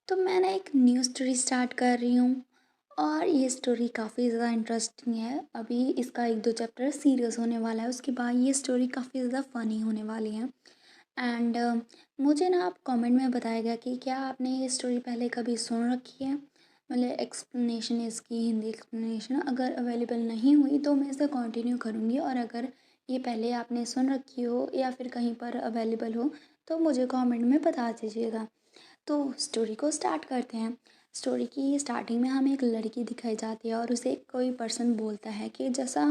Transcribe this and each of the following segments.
तो मैं ना एक न्यू स्टोरी स्टार्ट कर रही हूँ और ये स्टोरी काफ़ी ज़्यादा इंटरेस्टिंग है। अभी इसका 1-2 चैप्टर सीरियस होने वाला है, उसके बाद ये स्टोरी काफ़ी ज़्यादा फ़नी होने वाली है। एंड मुझे ना आप कमेंट में बताइएगा कि क्या आपने ये स्टोरी पहले कभी सुन रखी है? मतलब एक्सप्लेनेशन इसकी हिंदी एक्सप्लेनेशन अगर अवेलेबल नहीं हुई तो मैं इसे कंटिन्यू करूँगी, और अगर ये पहले आपने सुन रखी हो या फिर कहीं पर अवेलेबल हो तो मुझे कमेंट में बता दीजिएगा। तो स्टोरी को स्टार्ट करते हैं। स्टोरी की स्टार्टिंग में हमें एक लड़की दिखाई जाती है और उसे कोई पर्सन बोलता है कि जैसा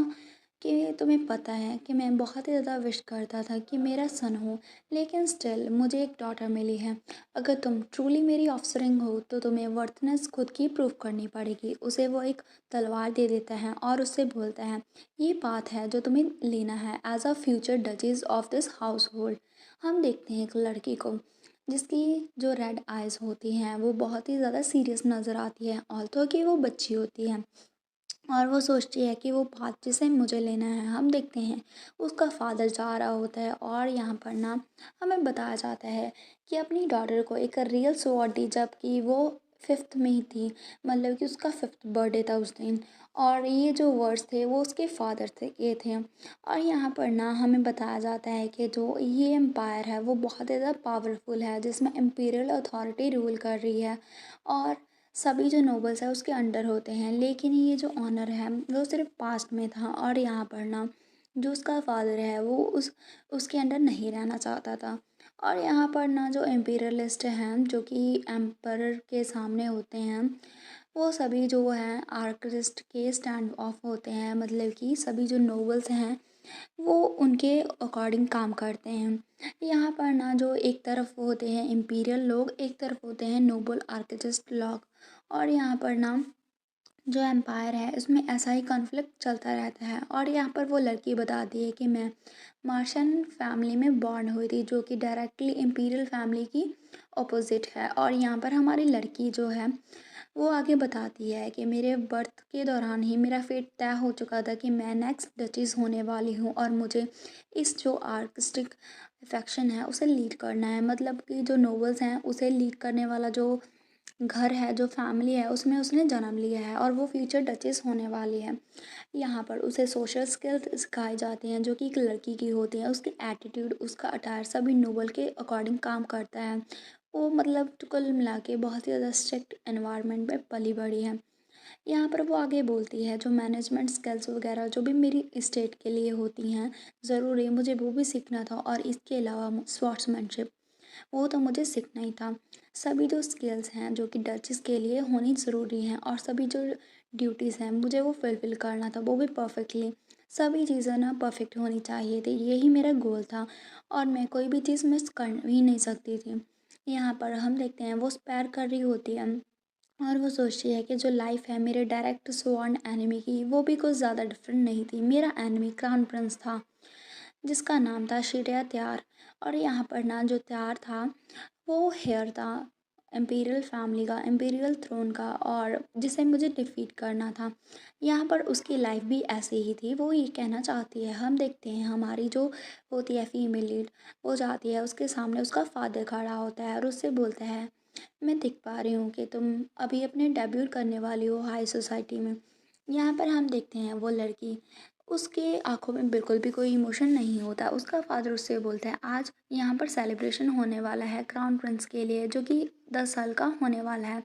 कि तुम्हें पता है कि मैं बहुत ही ज़्यादा विश करता था कि मेरा सन हो, लेकिन स्टिल मुझे एक डॉटर मिली है। अगर तुम ट्रूली मेरी ऑफस्प्रिंग हो तो तुम्हें वर्थनेस खुद की प्रूव करनी पड़ेगी। उसे वो एक तलवार दे देता है और उससे बोलता है, ये बात है जो तुम्हें लेना है as a future duchess of this household. हम देखते हैं एक लड़की को जिसकी जो रेड आइज़ होती हैं वो बहुत ही ज़्यादा सीरियस नज़र आती है, ऑल्दो कि वो बच्ची होती है। और वो सोचती है कि वो बात जिसे मुझे लेना है। हम देखते हैं उसका फादर जा रहा होता है और यहाँ पर ना हमें बताया जाता है कि अपनी डॉटर को एक रियल स्वॉर्ड दी, जबकि वो 5th में ही थी, मतलब कि उसका 5th बर्थडे था उस दिन। और ये जो वर्ड्स थे वो उसके फादर थे के थे। और यहाँ पर ना हमें बताया जाता है कि जो ये एम्पायर है वो बहुत ज़्यादा पावरफुल है, जिसमें इम्पीरियल अथॉरिटी रूल कर रही है और सभी जो नोबल्स हैं उसके अंडर होते हैं। लेकिन ये जो ऑनर है वो सिर्फ पास्ट में था, और यहाँ पर ना जो उसका फादर है वो उसके अंडर नहीं रहना चाहता था। और यहाँ पर ना जो एम्पीरियलिस्ट हैं जो कि एम्पर के सामने होते हैं, वो सभी जो हैं आर्किस्ट के स्टैंड ऑफ होते हैं, मतलब कि सभी जो नोबल्स हैं वो उनके अकॉर्डिंग काम करते हैं। यहाँ पर ना जो एक तरफ होते हैं इम्पीरियल लोग, एक तरफ होते हैं नोबल आर्किटेक्ट लोग। और यहाँ पर ना जो एम्पायर है उसमें ऐसा ही कॉन्फ्लिक्ट चलता रहता है। और यहाँ पर वो लड़की बताती है कि मैं मार्शन फैमिली में बॉर्न हुई थी, जो कि डायरेक्टली इम्पीरियल फैमिली की अपोजिट है। और यहाँ पर हमारी लड़की जो है वो आगे बताती है कि मेरे बर्थ के दौरान ही मेरा फेट तय हो चुका था कि मैं नेक्स्ट डचेस होने वाली हूँ, और मुझे इस जो आर्टिस्टिक फैक्शन है उसे लीड करना है। मतलब कि जो नोवेल्स हैं उसे लीड करने वाला जो घर है, जो फैमिली है, उसमें उसने जन्म लिया है और वो फ्यूचर डचेस होने वाली है। यहाँ पर उसे सोशल स्किल्स सिखाई जाती हैं जो कि एक लड़की की होती है। उसकी एटीट्यूड, उसका अटायर सभी नोबल के अकॉर्डिंग काम करता है। वो मतलब कुल मिला के बहुत ही ज़्यादा स्ट्रिक्ट एनवायरनमेंट में पली बड़ी है। यहाँ पर वो आगे बोलती है जो मैनेजमेंट स्किल्स वगैरह जो भी मेरी स्टेट के लिए होती हैं ज़रूरी, मुझे वो भी सीखना था। और इसके अलावा स्पोर्ट्समैनशिप, वो तो मुझे सीखना ही था। सभी जो स्किल्स हैं जो कि डचेस के लिए होनी ज़रूरी हैं, और सभी जो ड्यूटीज़ हैं मुझे वो फुलफ़िल करना था, वो भी परफेक्टली। सभी चीज़ें ना परफेक्ट होनी चाहिए थी, यही मेरा गोल था, और मैं कोई भी चीज़ मिस कर ही नहीं सकती थी। यहाँ पर हम देखते हैं वो स्पेयर कर रही होती है और वो सोचती है कि जो लाइफ है मेरे डायरेक्ट स्वॉर्न एनिमी की, वो भी कुछ ज़्यादा डिफरेंट नहीं थी। मेरा एनिमी क्राउन प्रिंस था जिसका नाम था शिरिया त्यार। और यहाँ पर ना जो त्यार था वो हेयर था इम्पीरियल फैमिली का, इम्पीरियल थ्रोन का, और जिसे मुझे डिफीट करना था। यहाँ पर उसकी लाइफ भी ऐसे ही थी, वो ये कहना चाहती है। हम देखते हैं हमारी जो होती है फीमेल लीड, वो जाती है उसके सामने, उसका फादर खड़ा होता है और उससे बोलता है, मैं देख पा रही हूँ कि तुम अभी अपने डेब्यूट करने वाली हो हाई सोसाइटी में। यहाँ पर हम देखते हैं वो लड़की, उसके आँखों में बिल्कुल भी कोई इमोशन नहीं होता। उसका फादर उससे बोलता है, आज यहाँ पर सेलिब्रेशन होने वाला है क्राउन प्रिंस के लिए जो कि 10 साल का होने वाला है,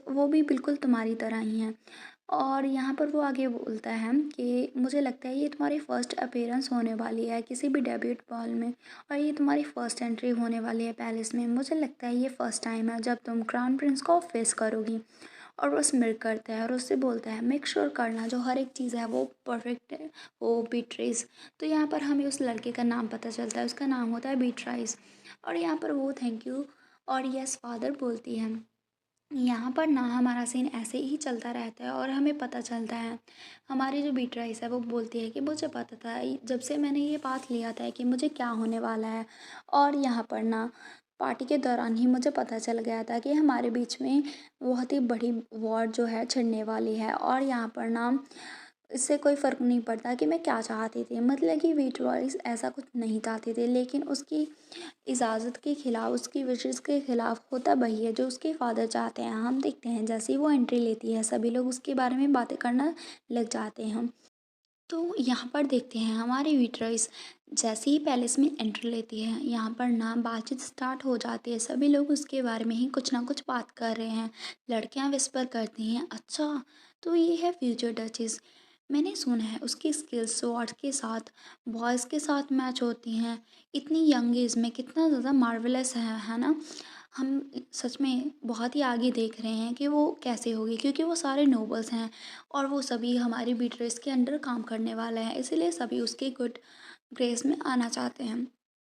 वो भी बिल्कुल तुम्हारी तरह ही है। और यहाँ पर वो आगे बोलता है कि मुझे लगता है ये तुम्हारी फ़र्स्ट अपीयरेंस होने वाली है किसी भी डेब्यूट बॉल में, और ये तुम्हारी फ़र्स्ट एंट्री होने वाली है पैलेस में। मुझे लगता है ये फ़र्स्ट टाइम है जब तुम क्राउन प्रिंस को फेस करोगी। और वो स्मिर करता है और उससे बोलता है, मेक श्योर करना जो हर एक चीज़ है वो परफेक्ट है, वो बीट्रेस। तो यहाँ पर हमें उस लड़के का नाम पता चलता है, उसका नाम होता है बीट्राइस। और यहाँ पर वो थैंक यू और यस फादर बोलती है। यहाँ पर ना हमारा सीन ऐसे ही चलता रहता है और हमें पता चलता है, हमारी जो बीट्राइस है वो बोलती है कि मुझे पता था जब से मैंने ये बात लिया था कि मुझे क्या होने वाला है। और यहाँ पर ना पार्टी के दौरान ही मुझे पता चल गया था कि हमारे बीच में बहुत ही बड़ी वॉर जो है छिड़ने वाली है। और यहाँ पर ना इससे कोई फ़र्क नहीं पड़ता कि मैं क्या चाहती थी। मतलब कि विक्टोरिया ऐसा कुछ नहीं चाहती थी, लेकिन उसकी इजाज़त के खिलाफ, उसकी विशेज़ के खिलाफ होता वही है जो उसके फ़ादर चाहते हैं। हम देखते हैं जैसे ही वो एंट्री लेती है, सभी लोग उसके बारे में बातें करना लग जाते हैं। तो यहाँ पर देखते हैं हमारी विक्टोरिया जैसे ही पैलेस में एंट्री लेती है, यहाँ पर ना बातचीत स्टार्ट हो जाती है। सभी लोग उसके बारे में ही कुछ ना कुछ बात कर रहे हैं। लड़कियाँ विस्पर करती हैं, अच्छा तो ये है फ्यूचर डचेस। मैंने सुना है उसकी स्किल्स स्वॉर्ड के साथ, बॉयज़ के साथ मैच होती हैं। इतनी यंग एज में कितना ज़्यादा मार्वेलस है ना? हम सच में बहुत ही आगे देख रहे हैं कि वो कैसे होगी, क्योंकि वो सारे नोबल्स हैं और वो सभी हमारी बीटरेस के अंडर काम करने वाले हैं, इसीलिए सभी उसके गुड ग्रेस में आना चाहते हैं।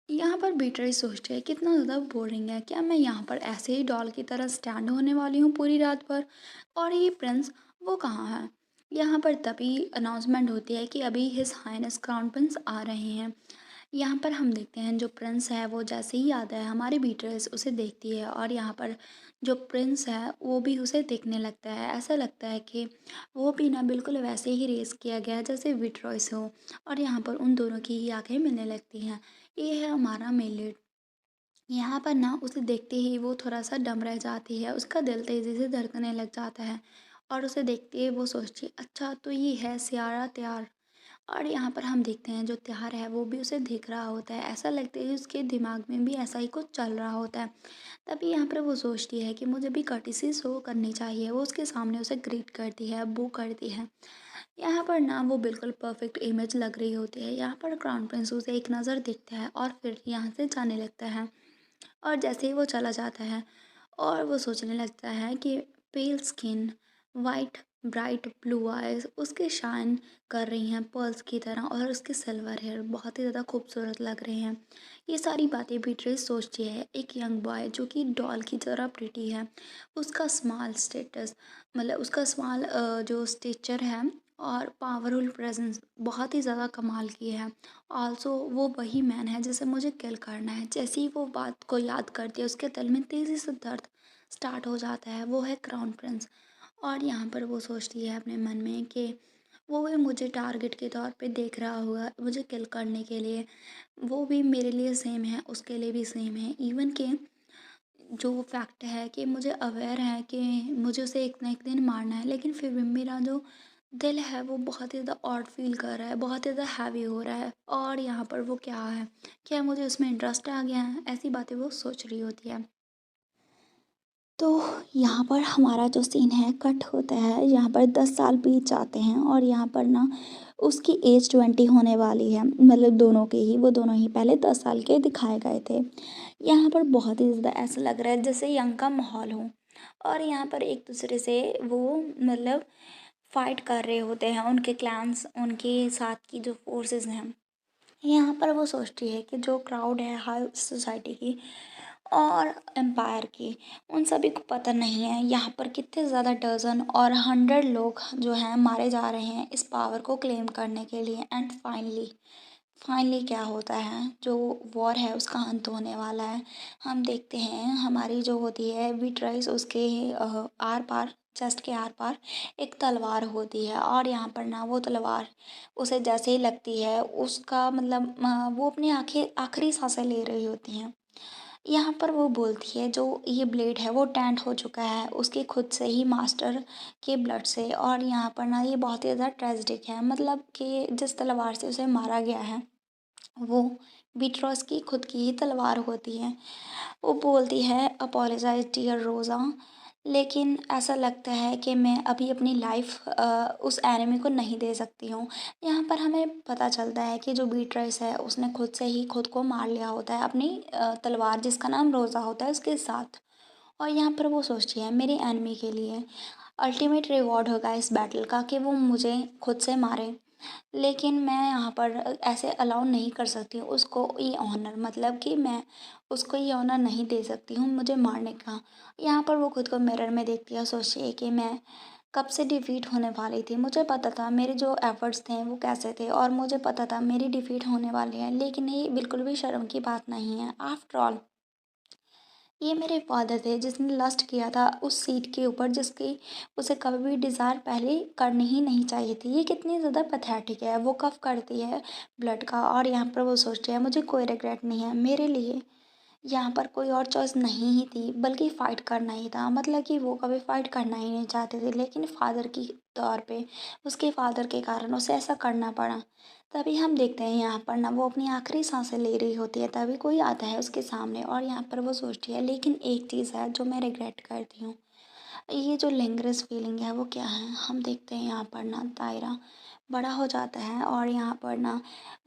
यहाँ पर बीटरेस सोचती है कितना ज़्यादा बोरिंग है, क्या मैं यहाँ पर ऐसे ही डॉल की तरह स्टैंड होने वाली हूँ पूरी रात भर, और ये प्रिंस वो कहाँ है। यहाँ पर तभी अनाउंसमेंट होती है कि अभी हिज हाइनेस क्राउन प्रिंस आ रहे हैं। यहाँ पर हम देखते हैं जो प्रिंस है वो जैसे ही आता है, हमारी बीटरेस उसे देखती है और यहाँ पर जो प्रिंस है वो भी उसे देखने लगता है। ऐसा लगता है कि वो भी ना बिल्कुल वैसे ही रेस किया गया है जैसे विट्रॉयस हो, और यहाँ पर उन दोनों की ही आंखें मिलने लगती हैं। ये है हमारा मेन लीड। यहाँ पर ना उसे देखते ही वो थोड़ा-सा डम रह जाती है, उसका दिल तेज़ी से धड़कने लग जाता है और उसे देखते ही वो सोचती है अच्छा तो ये है सियारा त्यार। और यहाँ पर हम देखते हैं जो त्यार है वो भी उसे देख रहा होता है, ऐसा लगता है उसके दिमाग में भी ऐसा ही कुछ चल रहा होता है। तभी यहाँ पर वो सोचती है कि मुझे भी कर्टेसी शो करनी चाहिए, वो उसके सामने उसे ग्रीट करती है, बू करती है। यहाँ पर ना वो बिल्कुल परफेक्ट इमेज लग रही होती है। यहाँ पर क्राउन प्रिंस उसे एक नज़र देखता है और फिर यहाँ से जाने लगता है। और जैसे ही वो चला जाता है और वो सोचने लगता है कि पेल skin, white bright blue eyes उसके शाइन कर रही हैं पर्ल्स की तरह, और उसके सिल्वर हेयर बहुत ही ज़्यादा खूबसूरत लग रहे हैं। ये सारी बातें बीट्रेस सोचती है। एक यंग बॉय जो कि डॉल की तरह प्रिटी है, उसका स्माल स्टेटस, मतलब उसका स्माल जो स्टेचर है और पावरफुल प्रेजेंस बहुत ही ज़्यादा कमाल की है। ऑल्सो वो वही मैन है जिसे मुझे किल करना है। जैसे ही वो बात को याद करती है उसके दिल में तेज़ी से दर्द स्टार्ट हो जाता है, वो है क्राउन प्रिंस। और यहाँ पर वो सोचती है अपने मन में कि वो भी मुझे टारगेट के तौर पे देख रहा होगा मुझे किल करने के लिए। वो भी मेरे लिए सेम है, उसके लिए भी सेम है। इवन कि जो फैक्ट है कि मुझे अवेयर है कि मुझे उसे एक ना एक दिन मारना है, लेकिन फिर भी मेरा जो दिल है वो बहुत ही ज़्यादा ऑड फील कर रहा है, बहुत ही ज़्यादा हैवी हो रहा है। और यहाँ पर वो क्या है, क्या मुझे उसमें इंटरेस्ट आ गया है, ऐसी बातें वो सोच रही होती है। तो यहाँ पर हमारा जो सीन है कट होता है, यहाँ पर 10 साल बीत जाते हैं और यहाँ पर ना उसकी एज 20 होने वाली है, मतलब दोनों के ही, वो दोनों ही पहले 10 साल के दिखाए गए थे। यहाँ पर बहुत ही ज़्यादा ऐसा लग रहा है जैसे यंग का माहौल हो, और यहाँ पर एक दूसरे से वो मतलब फाइट कर रहे होते हैं, उनके क्लैन्स, उनके साथ की जो फोर्सेस हैं। यहाँ पर वो सोचती है कि जो क्राउड है हाई सोसाइटी की और एम्पायर की, उन सभी को पता नहीं है यहाँ पर कितने ज़्यादा डज़न और 100 लोग जो हैं मारे जा रहे हैं इस पावर को क्लेम करने के लिए। एंड फाइनली फाइनली क्या होता है, जो वॉर है उसका अंत होने वाला है। हम देखते हैं हमारी जो होती है विट्राइस, उसके आर पार, चेस्ट के आर पार एक तलवार होती है, और यहाँ पर ना वो तलवार उसे जैसे ही लगती है उसका मतलब वो अपनी आँखें आखिरी सांसें ले रही होती हैं। यहाँ पर वो बोलती है जो ये ब्लेड है वो टेंट हो चुका है उसके खुद से ही मास्टर के ब्लड से, और यहाँ पर ना ये बहुत ही ज़्यादा ट्रेजिक है, मतलब कि जिस तलवार से उसे मारा गया है वो बीट्रॉस की खुद की ही तलवार होती है। वो बोलती है अपोलोजाइज़ डियर रोज़ा, लेकिन ऐसा लगता है कि मैं अभी अपनी लाइफ उस एनिमी को नहीं दे सकती हूँ। यहाँ पर हमें पता चलता है कि जो बीट्रेस है उसने खुद से ही खुद को मार लिया होता है अपनी तलवार जिसका नाम रोज़ा होता है उसके साथ। और यहाँ पर वो सोचती है मेरे एनिमी के लिए अल्टीमेट रिवॉर्ड होगा इस बैटल का कि वो मुझे खुद से मारे, लेकिन मैं यहाँ पर ऐसे अलाउ नहीं कर सकती हूँ उसको ये ऑनर, मतलब कि मैं उसको ये ऑनर नहीं दे सकती हूँ मुझे मारने का। यहाँ पर वो खुद को मिरर में देखती है और सोचती है कि मैं कब से डिफ़ीट होने वाली थी, मुझे पता था मेरे जो एफ़र्ट्स थे वो कैसे थे और मुझे पता था मेरी डिफ़ीट होने वाली है, लेकिन ये बिल्कुल भी शर्म की बात नहीं है। आफ्टर ऑल ये मेरे फ़ादर थे जिसने लस्ट किया था उस सीट के ऊपर जिसकी उसे कभी भी डिज़ायर पहले करनी ही नहीं चाहिए थी। ये कितनी ज़्यादा पैथेटिक है। वो कफ़ करती है ब्लड का और यहाँ पर वो सोचती है मुझे कोई रिग्रेट नहीं है। मेरे लिए यहाँ पर कोई और चॉइस नहीं ही थी बल्कि फ़ाइट करना ही था। मतलब कि वो कभी फ़ाइट करना ही नहीं चाहते थे लेकिन फ़ादर की तौर पे उसके फ़ादर के कारण उसे ऐसा करना पड़ा। तभी हम देखते हैं यहाँ पर ना वो अपनी आखिरी साँसें ले रही होती है तभी कोई आता है उसके सामने और यहाँ पर वो सोचती है लेकिन एक चीज़ है जो मैं रिग्रेट करती हूँ। ये जो लिंगरस फीलिंग है वो क्या है? हम देखते हैं यहाँ पर ना दायरा बड़ा हो जाता है और यहाँ पर ना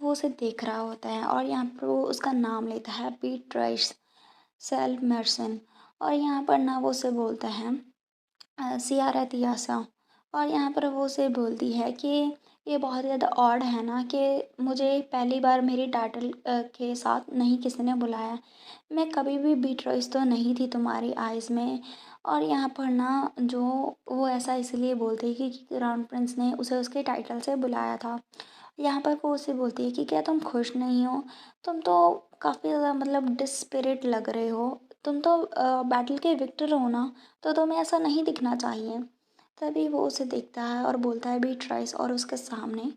वो उसे देख रहा होता है और यहाँ पर वो उसका नाम लेता है बीट्राइस सेल्मरसन और यहाँ पर ना वो उसे बोलता है सियारा तियासा और यहाँ पर वो उसे बोलती है कि ये बहुत ज़्यादा ऑड है ना कि मुझे पहली बार मेरी टाइटल के साथ नहीं किसी ने बुलाया। मैं कभी भी बीट्राइस तो नहीं थी तुम्हारी आइज़ में और यहाँ पर ना जो वो ऐसा इसलिए बोलती है कि क्राउन प्रिंस ने उसे उसके टाइटल से बुलाया था। यहाँ पर वो उसे बोलती है कि क्या तुम खुश नहीं हो? तुम तो काफ़ी ज़्यादा मतलब डिस्पिरिट लग रहे हो। तुम तो बैटल के विक्टर हो ना, तो तुम्हें ऐसा नहीं दिखना चाहिए। तभी वो उसे देखता है और बोलता है बीट्राइस और उसके सामने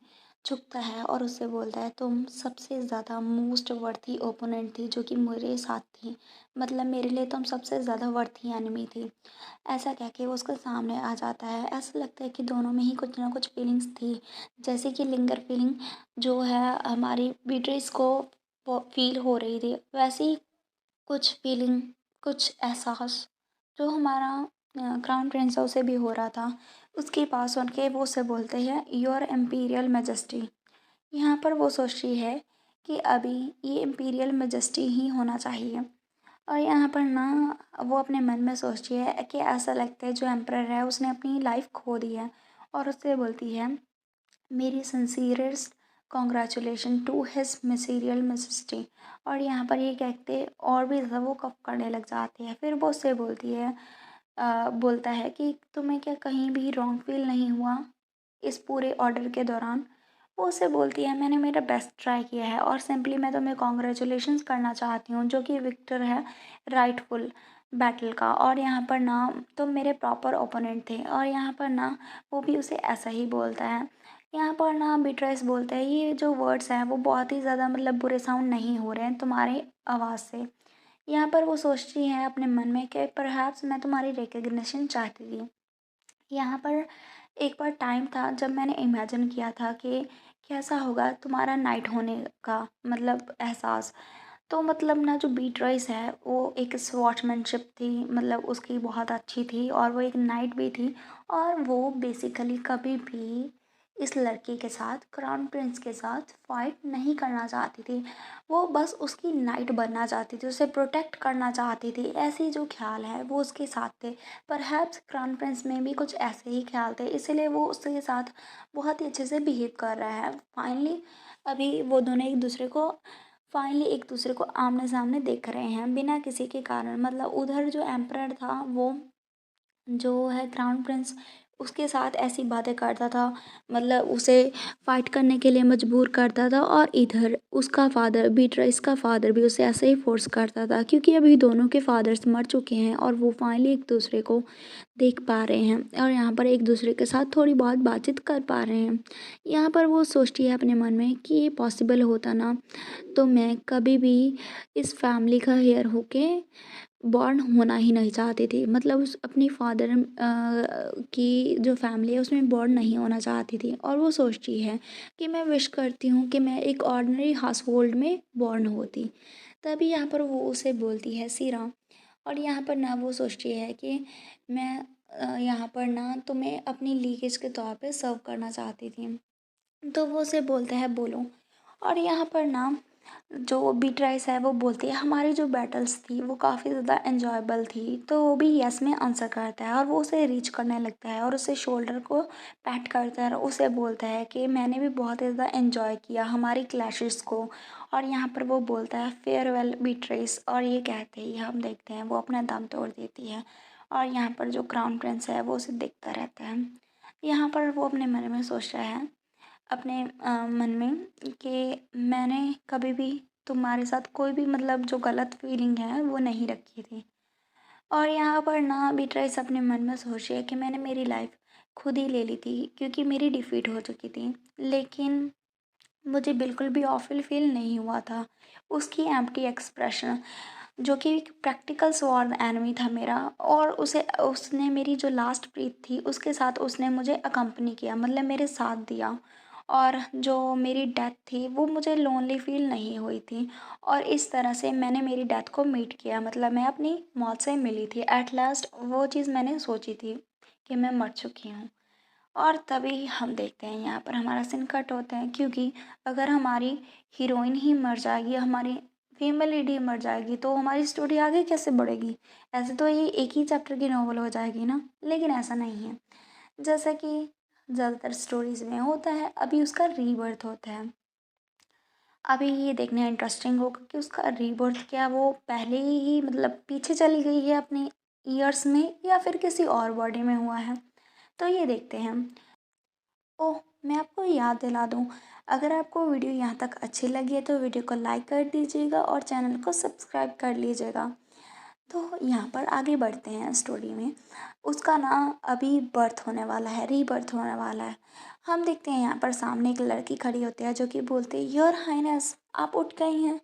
झुकता है और उससे बोलता है तुम सबसे ज़्यादा मोस्ट वर्थी ओपोनेंट थी जो कि मेरे साथ थी। मतलब मेरे लिए तुम सबसे ज़्यादा वर्थी एनिमी थी। ऐसा कह के वो उसके सामने आ जाता है। ऐसा लगता है कि दोनों में ही कुछ ना कुछ फीलिंग्स थी। जैसे कि लिंगर फीलिंग जो है हमारी बीट्रिस को फील हो रही थी वैसे ही कुछ फीलिंग कुछ एहसास जो हमारा क्राउन प्रिंस है उसे भी हो रहा था। उसके पास उनके वो उसे बोलते हैं योर एम्पीरियल मेजेस्टी। यहाँ पर वो सोचती है कि अभी ये इम्पीरियल मेजेस्टी ही होना चाहिए और यहाँ पर ना वो अपने मन में सोचती है कि ऐसा लगता है जो एम्परर है उसने अपनी लाइफ खो दी है और उससे बोलती है मेरी सिंसियरेस्ट कॉन्ग्रेचुलेशन टू हिज मसीरियल मिसिस्टी। और यहाँ पर ये कहते और भी ज़्यादा वो कप करने लग जाती है। फिर वो उससे बोलती है बोलता है कि तुम्हें क्या कहीं भी रॉन्ग फील नहीं हुआ इस पूरे ऑर्डर के दौरान? वो उससे बोलती है मैंने मेरा बेस्ट ट्राई किया है और सिंपली मैं तुम्हें कॉन्ग्रेचुलेशंस करना चाहती हूँ जो कि विक्टर है राइटफुल बैटल का। और यहाँ पर ना तुम मेरे प्रॉपर ओपोनेंट थे और यहाँ पर ना वो भी उसे ऐसा ही बोलता है। यहाँ पर ना बिट्राइस बोलता है ये जो वर्ड्स हैं वो बहुत ही ज़्यादा मतलब बुरे साउंड नहीं हो रहे हैं तुम्हारी आवाज़ से। यहाँ पर वो सोचती है अपने मन में कि परहैप्स मैं तुम्हारी रिकग्निशन चाहती थी। यहाँ पर एक बार टाइम था जब मैंने इमेजिन किया था कि कैसा होगा तुम्हारा नाइट होने का मतलब एहसास। तो मतलब ना जो बीट्राइस है वो एक स्वॉर्ड्समैनशिप थी मतलब उसकी बहुत अच्छी थी और वो एक नाइट भी थी और वो बेसिकली कभी भी इस लड़के के साथ क्राउन प्रिंस के साथ फाइट नहीं करना चाहती थी। वो बस उसकी नाइट बनना चाहती थी उसे प्रोटेक्ट करना चाहती थी। ऐसी जो ख्याल है वो उसके साथ थे। परहैप्स क्राउन प्रिंस में भी कुछ ऐसे ही ख्याल थे इसलिए वो उसके साथ बहुत ही अच्छे से बिहेव कर रहा है। फाइनली अभी वो दोनों एक दूसरे को आमने सामने देख रहे हैं बिना किसी के कारण। मतलब उधर जो एम्परर था वो जो है क्राउन प्रिंस उसके साथ ऐसी बातें करता था मतलब उसे फाइट करने के लिए मजबूर करता था और इधर उसका फादर बीट्राइस का फादर भी उसे ऐसे ही फोर्स करता था क्योंकि अभी दोनों के फादर्स मर चुके हैं और वो फाइनली एक दूसरे को देख पा रहे हैं और यहाँ पर एक दूसरे के साथ थोड़ी बहुत बातचीत कर पा रहे हैं। यहाँ पर वो सोचती है अपने मन में कि ये पॉसिबल होता ना तो मैं कभी भी इस फैमिली का हेयर होके बॉर्न होना ही नहीं चाहती थी। मतलब उस अपनी फादर की जो फैमिली है उसमें बॉर्न नहीं होना चाहती थी और वो सोचती है कि मैं विश करती हूँ कि मैं एक ऑर्डिनरी हाउस होल्ड में बॉर्न होती। तभी यहाँ पर वो उसे बोलती है सीरा और यहाँ पर ना वो सोचती है कि मैं यहाँ पर ना तुम्हें अपनी लीकेज के तौर पे सर्व करना चाहती थी। तो वो उसे बोलता है बोलो। और यहाँ पर ना जो बीट्राइस है वो बोलती है हमारी जो बैटल्स थी वो काफ़ी ज़्यादा एन्जॉयबल थी। तो वो भी यस में आंसर करता है और वो उसे रीच करने लगता है और उसे शोल्डर को पैट करता है और उसे बोलता है कि मैंने भी बहुत ज़्यादा एन्जॉय किया हमारी क्लैशेस को। और यहाँ पर वो बोलता है फेयरवेल बीट्राइस और ये कहते ही हम देखते हैं वो अपना दम तोड़ देती है। और यहाँ पर जो क्राउन प्रिंस है वो उसे देखता रहता है। यहाँ पर वो अपने मन में सोच रहा है अपने मन में कि मैंने कभी भी तुम्हारे साथ कोई भी मतलब जो गलत फीलिंग है वो नहीं रखी थी। और यहाँ पर ना बीट्राइस अपने मन में सोच रही है कि मैंने मेरी लाइफ खुद ही ले ली थी क्योंकि मेरी डिफीट हो चुकी थी। लेकिन मुझे बिल्कुल भी ऑफिल फील नहीं हुआ था। उसकी एम्प्टी एक्सप्रेशन जो कि एक प्रैक्टिकल स्वॉर्ड एनिमी था मेरा, और उसे उसने मेरी जो लास्ट ब्रीथ थी उसके साथ उसने मुझे अकम्पनी किया, मतलब मेरे साथ दिया। और जो मेरी डेथ थी वो मुझे लोनली फील नहीं हुई थी। और इस तरह से मैंने मेरी डेथ को मीट किया, मतलब मैं अपनी मौत से मिली थी एट लास्ट। वो चीज़ मैंने सोची थी कि मैं मर चुकी हूँ। और तभी हम देखते हैं यहाँ पर हमारा सीन कट होता है, क्योंकि अगर हमारी हीरोइन ही मर जाएगी, हमारी फीमेल लीड ही मर जाएगी, तो हमारी स्टोरी आगे कैसे बढ़ेगी। ऐसे तो ये एक ही चैप्टर की नॉवल हो जाएगी ना, लेकिन ऐसा नहीं है। जैसा कि ज़्यादातर स्टोरीज में होता है, अभी उसका रीबर्थ होता है। अभी ये देखना इंटरेस्टिंग होगा कि उसका रीबर्थ क्या वो पहले ही मतलब पीछे चली गई है अपने ईयर्स में, या फिर किसी और बॉडी में हुआ है। तो ये देखते हैं हम। ओह, मैं आपको याद दिला दूँ, अगर आपको वीडियो यहाँ तक अच्छी लगी है तो वीडियो को लाइक कर दीजिएगा और चैनल को सब्सक्राइब कर लीजिएगा। तो यहाँ पर आगे बढ़ते हैं स्टोरी में। उसका ना अभी बर्थ होने वाला है, रीबर्थ होने वाला है। हम देखते हैं यहाँ पर सामने एक लड़की खड़ी होती है जो कि बोलती है, योर हाइनेस आप उठ गई हैं।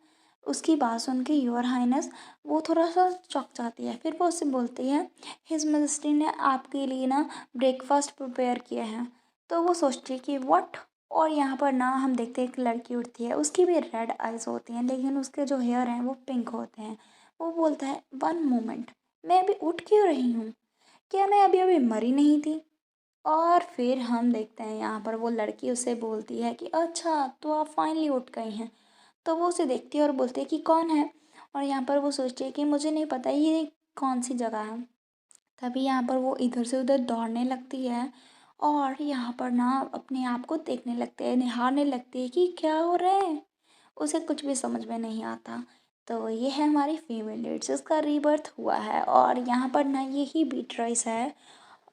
उसकी बात सुन के योर हाइनेस वो थोड़ा सा चौंक जाती है। फिर वो उससे बोलती है, हिज मैजेस्टी ने आपके लिए ना ब्रेकफास्ट प्रिपेयर किया है। तो वो सोचती है कि व्हाट। और यहाँ पर ना हम देखते हैं एक लड़की उठती है, उसकी भी रेड आइज होती हैं लेकिन उसके जो हेयर हैं वो पिंक होते हैं। वो बोलता है, वन मोमेंट, मैं अभी उठ क्यों रही हूँ, क्या मैं अभी अभी मरी नहीं थी। और फिर हम देखते हैं यहाँ पर वो लड़की उससे बोलती है कि अच्छा तो आप फाइनली उठ गई हैं। तो वो उसे देखती है और बोलती है कि कौन है। और यहाँ पर वो सोचती है कि मुझे नहीं पता ये कौन सी जगह है। तभी यहाँ पर वो इधर से उधर दौड़ने लगती है और यहाँ पर ना अपने आप को देखने लगते हैं, निहारने लगती है कि क्या हो रहा है। उसे कुछ भी समझ में नहीं आता। तो ये है हमारी फीमेल लीड जिसका रीबर्थ हुआ है, और यहाँ पर ना यही बीट्राइस है।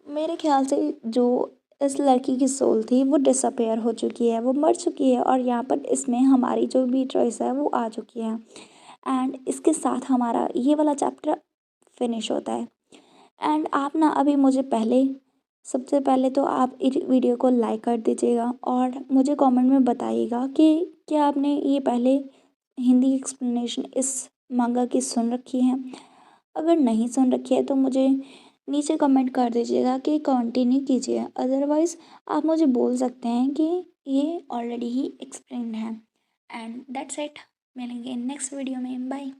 मेरे ख्याल से जो इस लड़की की सोल थी वो डिसअपेयर हो चुकी है, वो मर चुकी है, और यहाँ पर इसमें हमारी जो बीट्राइस है वो आ चुकी है। एंड इसके साथ हमारा ये वाला चैप्टर फिनिश होता है। एंड आप ना अभी मुझे पहले, सबसे पहले तो आप इस वीडियो को लाइक कर दीजिएगा और मुझे कमेंट में बताइएगा कि क्या आपने ये पहले हिंदी एक्सप्लेनेशन इस मांगा की सुन रखी है। अगर नहीं सुन रखी है तो मुझे नीचे कमेंट कर दीजिएगा कि कंटिन्यू कीजिए, अदरवाइज़ आप मुझे बोल सकते हैं कि ये ऑलरेडी ही एक्सप्लेन्ड है। एंड दैट्स इट, मिलेंगे नेक्स्ट वीडियो में, बाय।